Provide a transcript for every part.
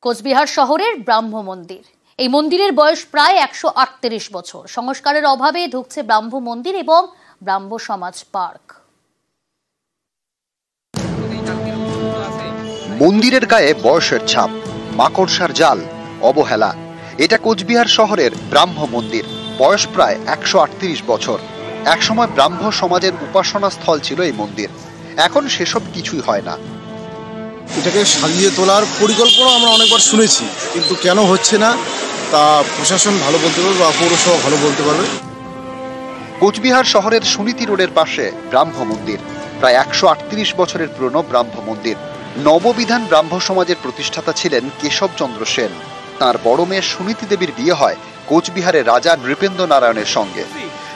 কোচবিহার শহরের ব্রাহ্ম মন্দির। এই মন্দিরের বয়স প্রায় 138 বছর। সংস্কারের অভাবে ধুঁকছে ব্রাহ্ম মন্দির এবং ব্রাহ্ম সমাজ পার্ক। মন্দিরের গায়ে বয়সের ছাপ, মাকড়সার জাল, অবহেলা। এটা কোচবিহার শহরের ব্রাহ্ম মন্দির। বয়স প্রায় 138 বছর। একসময় ব্রাহ্ম সমাজের উপাসনা স্থল ছিল এই মন্দির। এখন সেসব কিছুই হয় না। এটাকে সাজিয়ে তোলার পরিকল্পনা আমরা অনেকবার শুনেছি, কিন্তু কেন হচ্ছে না তা প্রশাসন ভালো বলতে পারবে বা পৌরসভা ভালো বলতে পারবে। কোচবিহার শহরের সুনীতি রোডের পাশে ব্রাহ্ম মন্দির। প্রায় 138 বছরের পুরনো ব্রাহ্ম মন্দির। নববিধান ব্রাহ্ম সমাজের প্রতিষ্ঠাতা ছিলেন কেশবচন্দ্র সেন। তার বড় মেয়ে সুনীতি দেবীর বিয়ে হয় কোচবিহারের রাজা নৃপেন্দ্র নারায়ণের সঙ্গে।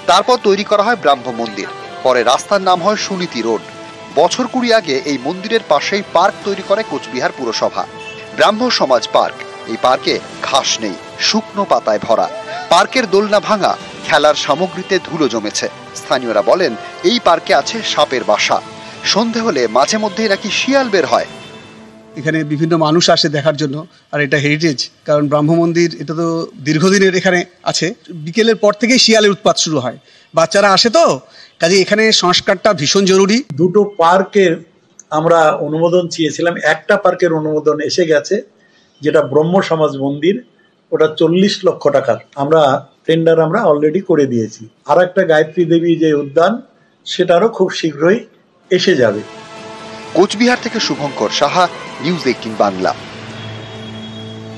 তারপর তৈরি করা হয় ব্রাহ্ম মন্দির। পরে রাস্তার নাম হয় সুনীতি রোড। বছর 20 আগে এই মন্দিরের পাশেই পার্ক তৈরি করে কোচবিহার পুরসভা, ব্রাহ্ম সমাজ পার্ক। এই পার্কে ঘাস নেই, শুকনো পাতায় ভরা। পার্কের দোলনা ভাঙা, খেলার সামগ্রীতে ধুলো জমেছে। স্থানীয়রা বলেন এই পার্কে আছে সাপের বাসা। সন্ধে হলে মাঝে মধ্যেই নাকি শিয়াল বের হয়। এখানে বিভিন্ন মানুষ আসে দেখার জন্য, আর এটা হেরিটেজ, কারণ ব্রাহ্ম মন্দির এটা তো দীর্ঘদিনের এখানে আছে। বিকেলের পর থেকেই শিয়ালের উৎপাত শুরু হয়, বাচ্চারা আসে তো, কাজে এখানে সংস্কারটা ভীষণ জরুরি। দুটো পার্কের আমরা অনুমোদন চেয়েছিলাম, একটা পার্কের অনুমোদন এসে গেছে, যেটা ব্রহ্ম সমাজ মন্দির, ওটা 40 লক্ষ টাকার টেন্ডার আমরা অলরেডি করে দিয়েছি। আর একটা গায়ত্রী দেবী যে উদ্যান, সেটারও খুব শীঘ্রই এসে যাবে। কোচবিহার থেকে শুভঙ্কর সাহা, নিউজ 18 বাংলা।